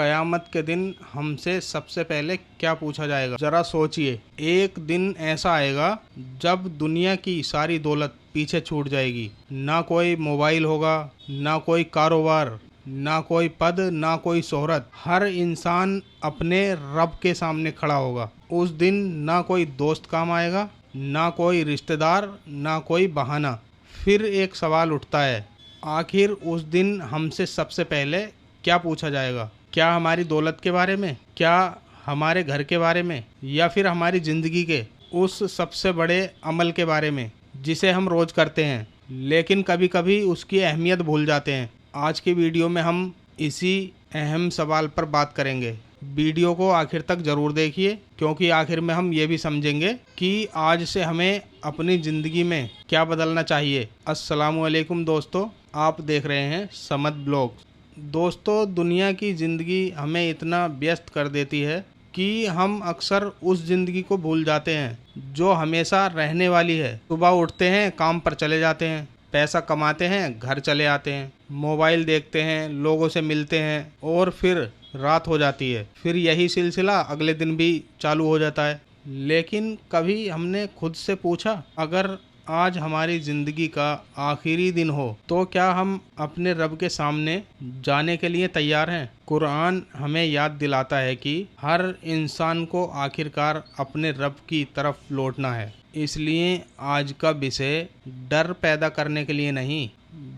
कयामत के दिन हमसे सबसे पहले क्या पूछा जाएगा? जरा सोचिए, एक दिन ऐसा आएगा जब दुनिया की सारी दौलत पीछे छूट जाएगी। ना कोई मोबाइल होगा, ना कोई कारोबार, ना कोई पद, ना कोई शोहरत। हर इंसान अपने रब के सामने खड़ा होगा। उस दिन ना कोई दोस्त काम आएगा, ना कोई रिश्तेदार, ना कोई बहाना। फिर एक सवाल उठता है, आखिर उस दिन हमसे सबसे पहले क्या पूछा जाएगा? क्या हमारी दौलत के बारे में, क्या हमारे घर के बारे में, या फिर हमारी ज़िंदगी के उस सबसे बड़े अमल के बारे में जिसे हम रोज़ करते हैं लेकिन कभी कभी उसकी अहमियत भूल जाते हैं। आज की वीडियो में हम इसी अहम सवाल पर बात करेंगे। वीडियो को आखिर तक ज़रूर देखिए, क्योंकि आखिर में हम ये भी समझेंगे कि आज से हमें अपनी ज़िंदगी में क्या बदलना चाहिए। अस्सलामुअलैकुम दोस्तों, आप देख रहे हैं समद ब्लॉग। दोस्तों, दुनिया की ज़िंदगी हमें इतना व्यस्त कर देती है कि हम अक्सर उस ज़िंदगी को भूल जाते हैं जो हमेशा रहने वाली है। सुबह उठते हैं, काम पर चले जाते हैं, पैसा कमाते हैं, घर चले आते हैं, मोबाइल देखते हैं, लोगों से मिलते हैं और फिर रात हो जाती है। फिर यही सिलसिला अगले दिन भी चालू हो जाता है। लेकिन कभी हमने खुद से पूछा, अगर आज हमारी ज़िंदगी का आखिरी दिन हो तो क्या हम अपने रब के सामने जाने के लिए तैयार हैं? कुरान हमें याद दिलाता है कि हर इंसान को आखिरकार अपने रब की तरफ लौटना है। इसलिए आज का विषय डर पैदा करने के लिए नहीं,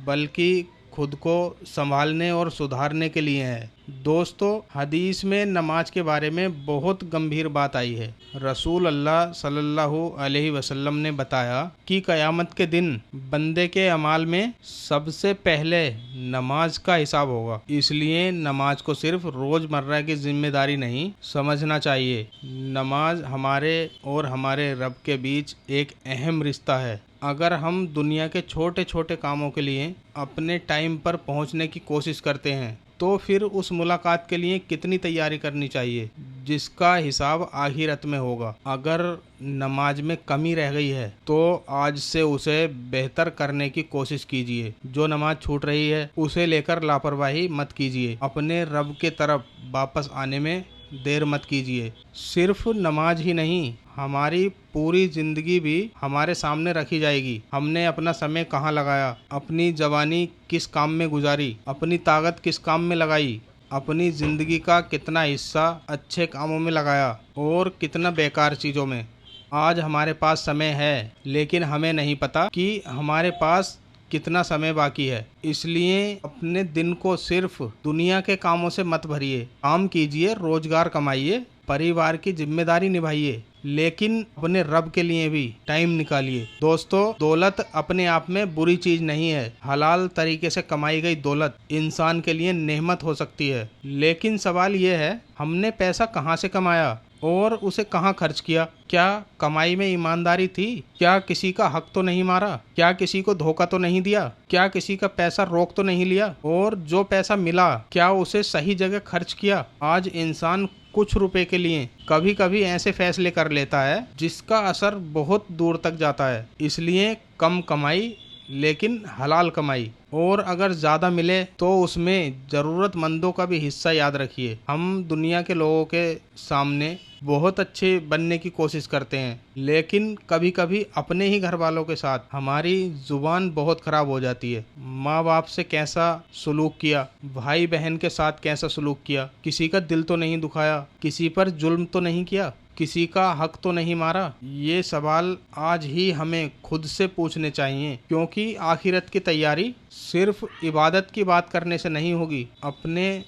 बल्कि खुद को संभालने और सुधारने के लिए है। दोस्तों, हदीस में नमाज के बारे में बहुत गंभीर बात आई है। रसूल अल्लाह सल्लल्लाहु अलैहि वसल्लम ने बताया कि क़यामत के दिन बंदे के अमाल में सबसे पहले नमाज का हिसाब होगा। इसलिए नमाज को सिर्फ रोज़मर्रा की जिम्मेदारी नहीं समझना चाहिए। नमाज हमारे और हमारे रब के बीच एक अहम रिश्ता है। अगर हम दुनिया के छोटे छोटे कामों के लिए अपने टाइम पर पहुंचने की कोशिश करते हैं तो फिर उस मुलाकात के लिए कितनी तैयारी करनी चाहिए जिसका हिसाब आखिरत में होगा। अगर नमाज में कमी रह गई है तो आज से उसे बेहतर करने की कोशिश कीजिए। जो नमाज छूट रही है उसे लेकर लापरवाही मत कीजिए। अपने रब के तरफ वापस आने में देर मत कीजिए। सिर्फ नमाज ही नहीं, हमारी पूरी ज़िंदगी भी हमारे सामने रखी जाएगी। हमने अपना समय कहाँ लगाया, अपनी जवानी किस काम में गुजारी, अपनी ताकत किस काम में लगाई, अपनी ज़िंदगी का कितना हिस्सा अच्छे कामों में लगाया और कितना बेकार चीज़ों में। आज हमारे पास समय है, लेकिन हमें नहीं पता कि हमारे पास कितना समय बाकी है। इसलिए अपने दिन को सिर्फ दुनिया के कामों से मत भरिए। काम कीजिए, रोजगार कमाइए, परिवार की जिम्मेदारी निभाइए, लेकिन अपने रब के लिए भी टाइम निकालिए। दोस्तों, दौलत अपने आप में बुरी चीज नहीं है। हलाल तरीके से कमाई गई दौलत इंसान के लिए नेमत हो सकती है। लेकिन सवाल यह है, हमने पैसा कहाँ से कमाया और उसे कहाँ खर्च किया? क्या कमाई में ईमानदारी थी? क्या किसी का हक तो नहीं मारा? क्या किसी को धोखा तो नहीं दिया? क्या किसी का पैसा रोक तो नहीं लिया? और जो पैसा मिला, क्या उसे सही जगह खर्च किया? आज इंसान कुछ रुपए के लिए कभी कभी ऐसे फैसले कर लेता है जिसका असर बहुत दूर तक जाता है। इसलिए कम कमाई, लेकिन हलाल कमाई, और अगर ज़्यादा मिले तो उसमें ज़रूरतमंदों का भी हिस्सा याद रखिए। हम दुनिया के लोगों के सामने बहुत अच्छे बनने की कोशिश करते हैं, लेकिन कभी कभी अपने ही घर वालों के साथ हमारी ज़ुबान बहुत ख़राब हो जाती है। माँ बाप से कैसा सलूक किया, भाई बहन के साथ कैसा सलूक किया, किसी का दिल तो नहीं दुखाया, किसी पर जुल्म तो नहीं किया, किसी का हक तो नहीं मारा। ये सवाल आज ही हमें खुद से पूछने चाहिए, क्योंकि आखिरत की तैयारी सिर्फ इबादत की बात करने से नहीं होगी। अपने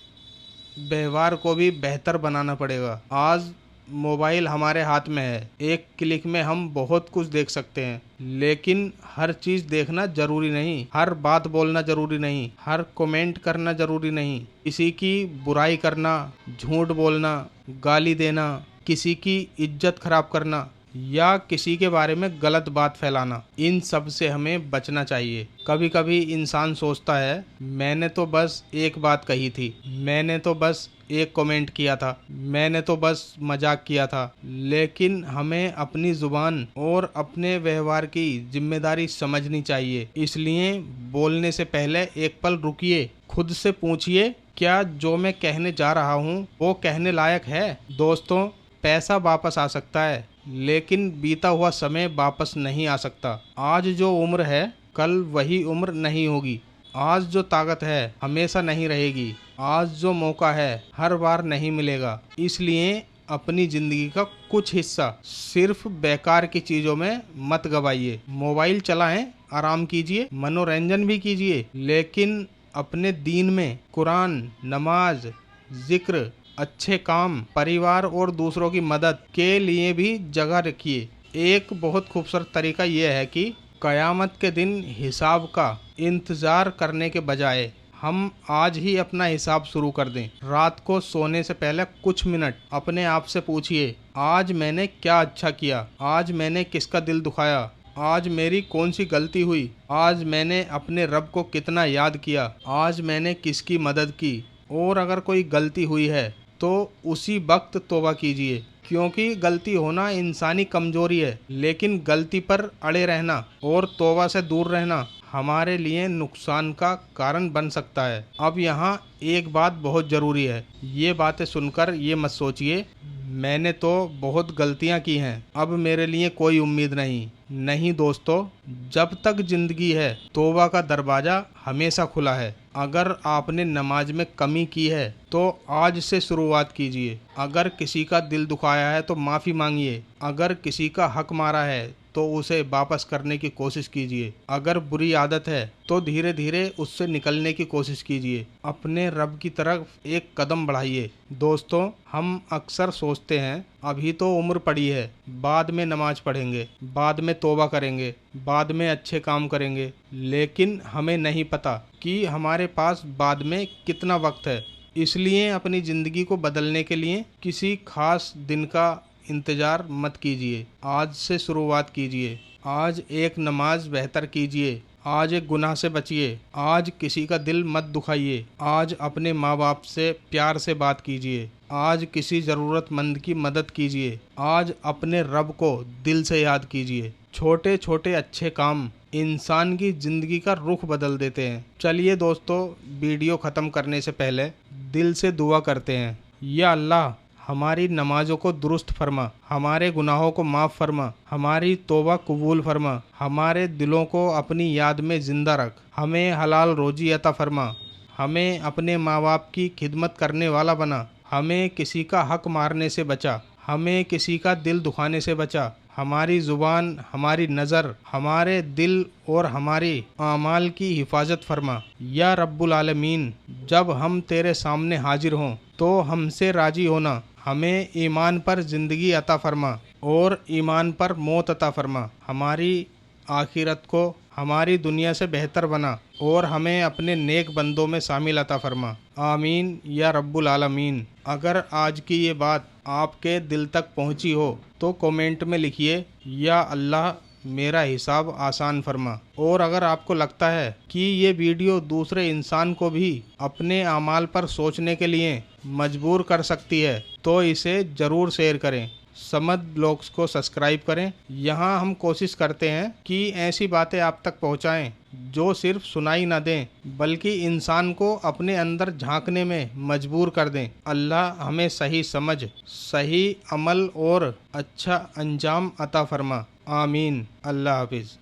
व्यवहार को भी बेहतर बनाना पड़ेगा। आज मोबाइल हमारे हाथ में है, एक क्लिक में हम बहुत कुछ देख सकते हैं, लेकिन हर चीज़ देखना जरूरी नहीं, हर बात बोलना जरूरी नहीं, हर कमेंट करना जरूरी नहीं। किसी की बुराई करना, झूठ बोलना, गाली देना, किसी की इज्जत खराब करना या किसी के बारे में गलत बात फैलाना, इन सब से हमें बचना चाहिए। कभी कभी इंसान सोचता है, मैंने तो बस एक बात कही थी, मैंने तो बस एक कमेंट किया था, मैंने तो बस मजाक किया था। लेकिन हमें अपनी ज़ुबान और अपने व्यवहार की जिम्मेदारी समझनी चाहिए। इसलिए बोलने से पहले एक पल रुकिए, खुद से पूछिए क्या जो मैं कहने जा रहा हूँ वो कहने लायक है? दोस्तों, पैसा वापस आ सकता है, लेकिन बीता हुआ समय वापस नहीं आ सकता। आज जो उम्र है, कल वही उम्र नहीं होगी। आज जो ताकत है, हमेशा नहीं रहेगी। आज जो मौका है, हर बार नहीं मिलेगा। इसलिए अपनी जिंदगी का कुछ हिस्सा सिर्फ बेकार की चीजों में मत गवाइए। मोबाइल चलाएं, आराम कीजिए, मनोरंजन भी कीजिए, लेकिन अपने दीन में कुरान, नमाज, जिक्र, अच्छे काम, परिवार और दूसरों की मदद के लिए भी जगह रखिए। एक बहुत खूबसूरत तरीका यह है कि कयामत के दिन हिसाब का इंतजार करने के बजाय हम आज ही अपना हिसाब शुरू कर दें। रात को सोने से पहले कुछ मिनट अपने आप से पूछिए, आज मैंने क्या अच्छा किया? आज मैंने किसका दिल दुखाया? आज मेरी कौन सी गलती हुई? आज मैंने अपने रब को कितना याद किया? आज मैंने किसकी मदद की? और अगर कोई गलती हुई है तो उसी वक्त तौबा कीजिए, क्योंकि गलती होना इंसानी कमजोरी है, लेकिन गलती पर अड़े रहना और तौबा से दूर रहना हमारे लिए नुकसान का कारण बन सकता है। अब यहाँ एक बात बहुत ज़रूरी है, ये बातें सुनकर ये मत सोचिए मैंने तो बहुत गलतियाँ की हैं, अब मेरे लिए कोई उम्मीद नहीं। नहीं दोस्तों, जब तक जिंदगी है तौबा का दरवाज़ा हमेशा खुला है। अगर आपने नमाज में कमी की है तो आज से शुरुआत कीजिए। अगर किसी का दिल दुखाया है तो माफ़ी मांगिए। अगर किसी का हक मारा है तो उसे वापस करने की कोशिश कीजिए। अगर बुरी आदत है तो धीरे धीरे उससे निकलने की कोशिश कीजिए। अपने रब की तरफ एक कदम बढ़ाइए। दोस्तों, हम अक्सर सोचते हैं अभी तो उम्र पड़ी है, बाद में नमाज पढ़ेंगे, बाद में तौबा करेंगे, बाद में अच्छे काम करेंगे, लेकिन हमें नहीं पता कि हमारे पास बाद में कितना वक्त है। इसलिए अपनी ज़िंदगी को बदलने के लिए किसी खास दिन का इंतज़ार मत कीजिए। आज से शुरुआत कीजिए। आज एक नमाज बेहतर कीजिए। आज एक गुनाह से बचिए। आज किसी का दिल मत दुखाइए। आज अपने माँ बाप से प्यार से बात कीजिए। आज किसी ज़रूरतमंद की मदद कीजिए। आज अपने रब को दिल से याद कीजिए। छोटे छोटे अच्छे काम इंसान की ज़िंदगी का रुख बदल देते हैं। चलिए दोस्तों, वीडियो ख़त्म करने से पहले दिल से दुआ करते हैं। या अल्लाह, हमारी नमाजों को दुरुस्त फरमा, हमारे गुनाहों को माफ़ फरमा, हमारी तौबा कबूल फरमा, हमारे दिलों को अपनी याद में ज़िंदा रख, हमें हलाल रोजी अता फरमा, हमें अपने माँ बाप की खिदमत करने वाला बना, हमें किसी का हक मारने से बचा, हमें किसी का दिल दुखाने से बचा, हमारी ज़ुबान, हमारी नज़र, हमारे दिल और हमारी आमाल की हिफाजत फरमा। या रब्बुल आलमीन, जब हम तेरे सामने हाजिर हों तो हमसे राज़ी होना, हमें ईमान पर ज़िंदगी अता फरमा और ईमान पर मौत अता फरमा। हमारी आखिरत को हमारी दुनिया से बेहतर बना और हमें अपने नेक बंदों में शामिल अता फरमा। आमीन या रब्बुल आलमीन। अगर आज की ये बात आपके दिल तक पहुंची हो तो कमेंट में लिखिए, या अल्लाह मेरा हिसाब आसान फरमा। और अगर आपको लगता है कि ये वीडियो दूसरे इंसान को भी अपने अमाल पर सोचने के लिए मजबूर कर सकती है तो इसे ज़रूर शेयर करें। समद ब्लॉग्स को सब्सक्राइब करें। यहाँ हम कोशिश करते हैं कि ऐसी बातें आप तक पहुँचाएं जो सिर्फ सुनाई ना दें, बल्कि इंसान को अपने अंदर झांकने में मजबूर कर दें। अल्लाह हमें सही समझ, सही अमल और अच्छा अंजाम अता फरमा। आमीन। अल्लाह हाफिज़।